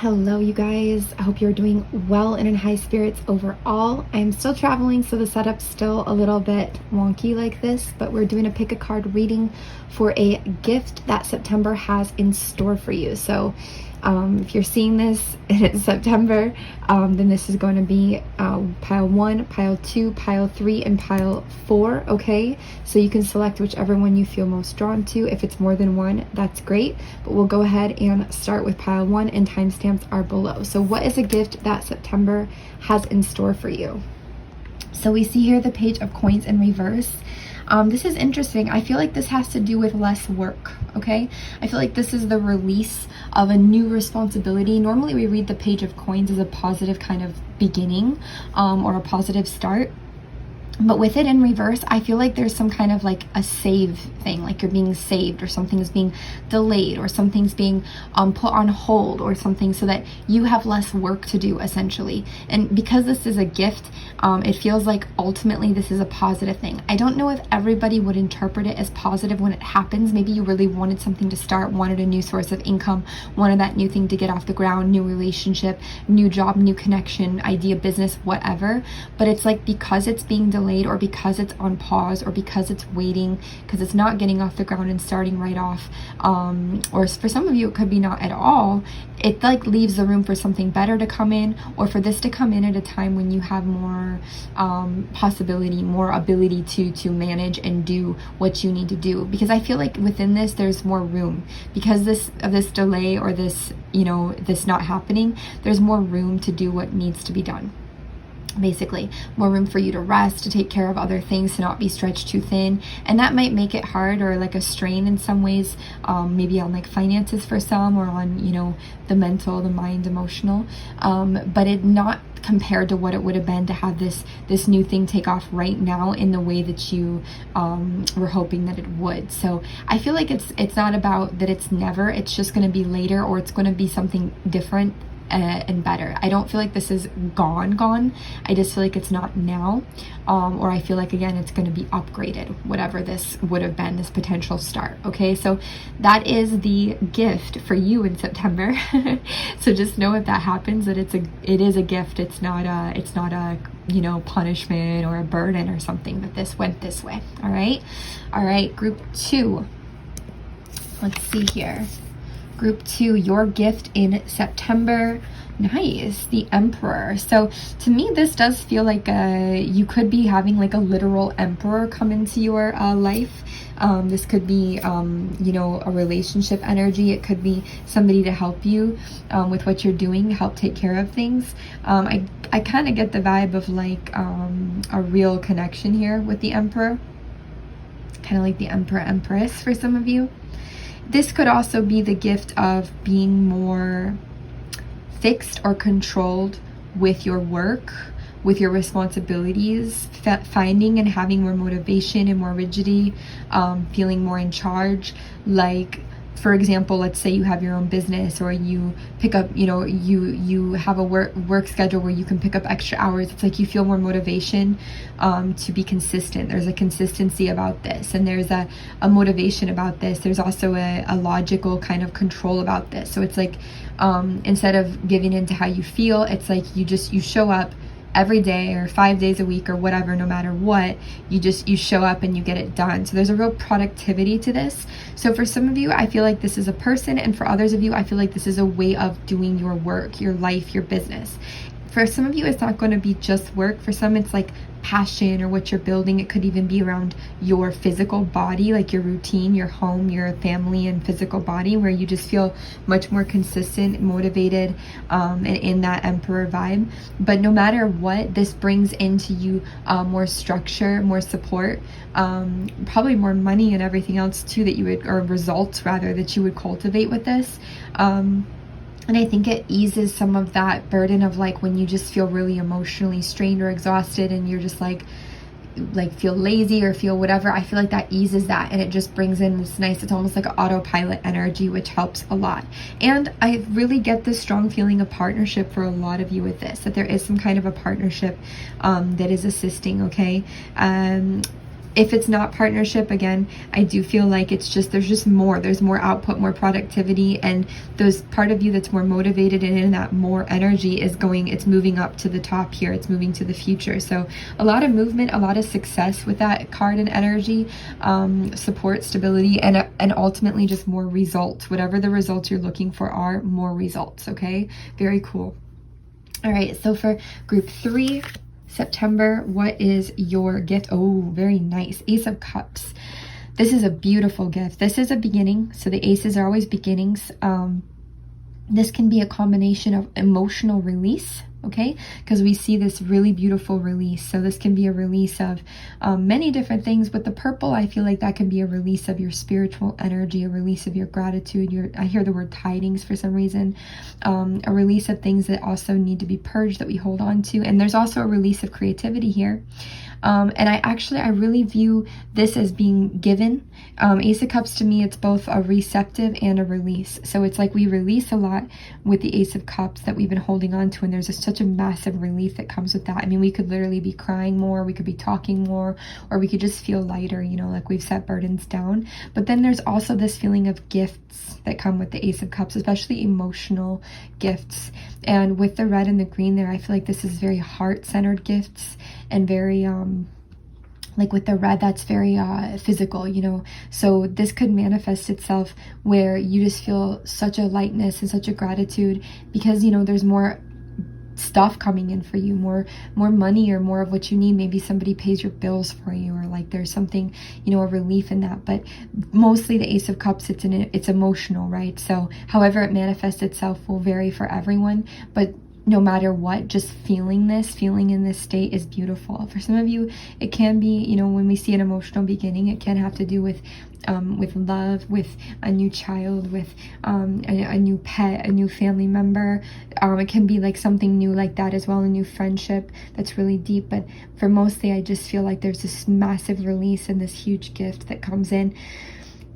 Hello, you guys. I hope you're doing well and in high spirits overall. I'm still traveling, so the setup's still a little bit wonky like this, but we're doing a pick a card reading for a gift that September has in store for you. So if you're seeing this and it's September, then this is going to be pile 1, pile 2, pile 3, and pile 4, okay? So you can select whichever one you feel most drawn to. If it's more than one, that's great, but we'll go ahead and start with pile 1, and timestamps are below. So what is a gift that September has in store for you? So we see here the Page of Coins in reverse. This is interesting. I feel like this has to do with less work, okay? I feel like this is the release of a new responsibility. Normally we read the Page of Coins as a positive kind of beginning or a positive start. But with it in reverse, I feel like there's some kind of like a save thing, like you're being saved, or something is being delayed, or something's being put on hold or something, so that you have less work to do essentially. And because this is a gift, it feels like ultimately this is a positive thing. I don't know if everybody would interpret it as positive when it happens. Maybe you really wanted something to start, wanted a new source of income, wanted that new thing to get off the ground, new relationship, new job, new connection, idea, business, whatever. But it's like because it's being delayed, or because it's on pause, or because it's waiting, because it's not getting off the ground and starting right off, or for some of you it could be not at all, it like leaves the room for something better to come in, or for this to come in at a time when you have more possibility, more ability to manage and do what you need to do. Because I feel like within this there's more room, because of this delay, or this, this not happening, there's more room to do what needs to be done. Basically, more room for you to rest, to take care of other things, to not be stretched too thin. And that might make it hard, or like a strain in some ways, maybe on like finances for some, or on, the mental, the mind, emotional, but it not compared to what it would have been to have this new thing take off right now in the way that you were hoping that it would. So I feel like it's not about that it's never, it's just going to be later, or it's going to be something different and better. I don't feel like this is gone. I just feel like it's not now, or I feel like, again, it's going to be upgraded, whatever this would have been, this potential start. Okay, so that is the gift for you in September. So just know if that happens, that it is a gift. It's not a punishment or a burden or something, that this went this way. All right, group 2. Let's see here. Group 2, your gift in September. Nice, the Emperor. So to me, this does feel like you could be having like a literal emperor come into your life. This could be, a relationship energy. It could be somebody to help you with what you're doing, help take care of things. I kind of get the vibe of like a real connection here with the Emperor. Kind of like the Emperor, Empress for some of you. This could also be the gift of being more fixed or controlled with your work, with your responsibilities, finding and having more motivation and more rigidity, feeling more in charge. Like, for example, let's say you have your own business, or you pick up, you have a work schedule where you can pick up extra hours. It's like you feel more motivation to be consistent. There's a consistency about this, and there's a motivation about this. There's also a logical kind of control about this. So it's like instead of giving in to how you feel, it's like you show up every day, or 5 days a week, or whatever, no matter what, you show up and you get it done. So there's a real productivity to this. So for some of you, I feel like this is a person, and for others of you, I feel like this is a way of doing your work, your life, your business. For some of you, it's not going to be just work. For some, it's like passion, or what you're building. It could even be around your physical body, like your routine, your home, your family and physical body, where you just feel much more consistent, motivated, and in that Emperor vibe. But no matter what, this brings into you more structure, more support, probably more money and everything else too, that you would, or results rather, that you would cultivate with this. And I think it eases some of that burden of like when you just feel really emotionally strained or exhausted, and you're just like feel lazy or feel whatever. I feel like that eases that, and it just brings in this nice, it's almost like an autopilot energy, which helps a lot. And I really get this strong feeling of partnership for a lot of you with this, that there is some kind of a partnership that is assisting, okay? if it's not partnership, again, I do feel like it's just, there's more output, more productivity, and those part of you that's more motivated and in that more energy is going, it's moving up to the top here, it's moving to the future. So a lot of movement, a lot of success with that card and energy, support, stability, and ultimately just more results. Whatever the results you're looking for are, more results. Okay, very cool. All right, so for group 3, September, what is your gift? Oh, very nice. Ace of Cups. This is a beautiful gift. This is a beginning. So the aces are always beginnings. This can be a combination of emotional release, okay? Because we see this really beautiful release. So this can be a release of many different things. With the purple, I feel like that can be a release of your spiritual energy, a release of your gratitude. I hear the word tidings for some reason. A release of things that also need to be purged, that we hold on to. And there's also a release of creativity here. And I really view this as being given. Ace of Cups, to me, it's both a receptive and a release. So it's like we release a lot with the Ace of Cups that we've been holding on to, and there's such a massive relief that comes with that. I mean, we could literally be crying more, we could be talking more, or we could just feel lighter, you know, like we've set burdens down. But then there's also this feeling of gifts that come with the Ace of Cups, especially emotional gifts. And with the red and the green there, I feel like this is very heart-centered gifts, and very like with the red, that's very physical, you know. So this could manifest itself where you just feel such a lightness and such a gratitude because, you know, there's more stuff coming in for you, more money, or more of what you need. Maybe somebody pays your bills for you, or like there's something, you know, a relief in that. But mostly the Ace of Cups, it's emotional, right? So however it manifests itself will vary for everyone, but no matter what, just feeling in this state is beautiful. For some of you, it can be, you know, when we see an emotional beginning, it can have to do with love, with a new child, with a new pet, a new family member. It can be like something new like that as well, a new friendship that's really deep. But for mostly, I just feel like there's this massive release and this huge gift that comes in.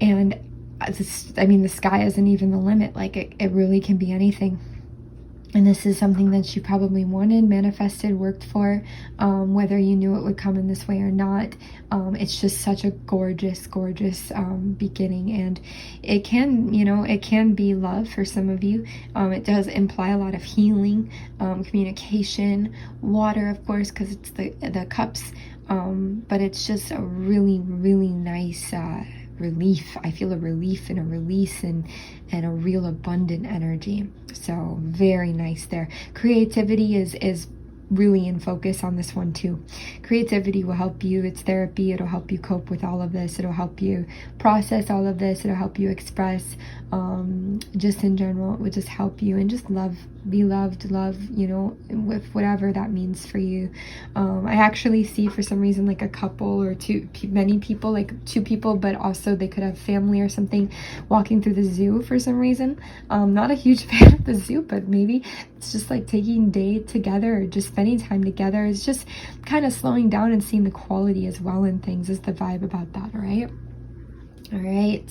And I mean, the sky isn't even the limit. Like it really can be anything. And this is something that you probably wanted, manifested, worked for, whether you knew it would come in this way or not. It's just such a gorgeous, gorgeous beginning. And it can, you know, it can be love for some of you. It does imply a lot of healing, communication, water, of course, because it's the cups. But it's just a really, really nice relief. I feel a relief and a release and a real abundant energy. So very nice there. Creativity is really in focus on this one too. Creativity will help you. It's therapy. It'll help you cope with all of this. It'll help you process all of this. It'll help you express. Just in general, it would just help you, and just be loved, you know, with whatever that means for you. I actually see, for some reason, like a couple or many people, like 2 people, but also they could have family or something walking through the zoo for some reason. Not a huge fan of the zoo, but maybe it's just like taking day together, or just spending time together. It's just kind of slowing down and seeing the quality as well in things is the vibe about that, all right? All right,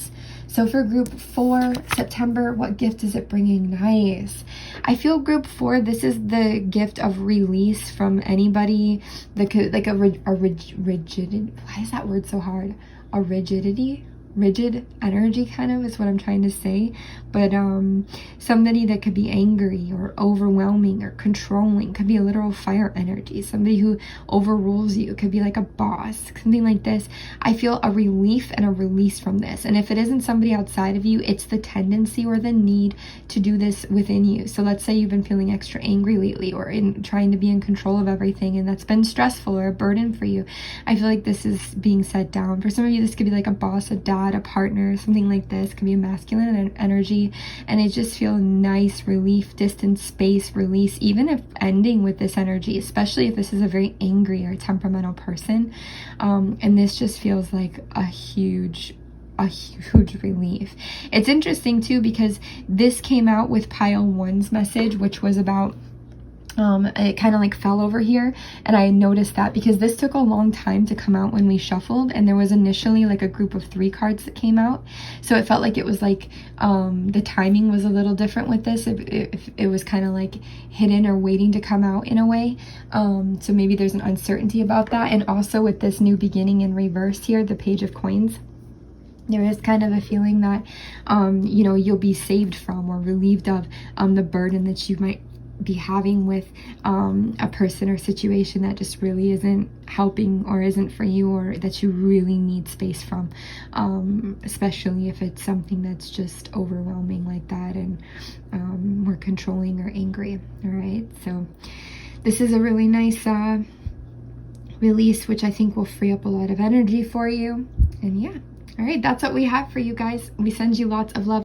so for group 4, September, what gift is it bringing? Nice. I feel group 4, this is the gift of release from anybody that could, like a rigidity. Why is that word so hard? A rigidity? Rigid energy, kind of, is what I'm trying to say. But somebody that could be angry or overwhelming or controlling, could be a literal fire energy. Somebody who overrules you, could be like a boss, something like this. I feel a relief and a release from this. And if it isn't somebody outside of you, it's the tendency or the need to do this within you. So let's say you've been feeling extra angry lately, or trying to be in control of everything, and that's been stressful or a burden for you. I feel like this is being set down. For some of you, this could be like a boss, a dad, a partner, something like this. Could be a masculine energy, and I just feel nice relief, distance, space, release, even if ending with this energy, especially if this is a very angry or temperamental person. And this just feels like a huge relief. It's interesting too, because this came out with pile 1's message, which was about it kind of like fell over here, and I noticed that because this took a long time to come out when we shuffled, and there was initially like a group of 3 cards that came out, so it felt like it was like the timing was a little different with this, if it was kind of like hidden or waiting to come out in a way. So maybe there's an uncertainty about that. And also with this new beginning in reverse here, the Page of Coins, there is kind of a feeling that you know, you'll be saved from or relieved of the burden that you might be having with a person or situation that just really isn't helping or isn't for you, or that you really need space from, especially if it's something that's just overwhelming like that, and more controlling or angry. All right, so this is a really nice release, which I think will free up a lot of energy for you. And yeah, all right, that's what we have for you guys. We send you lots of love.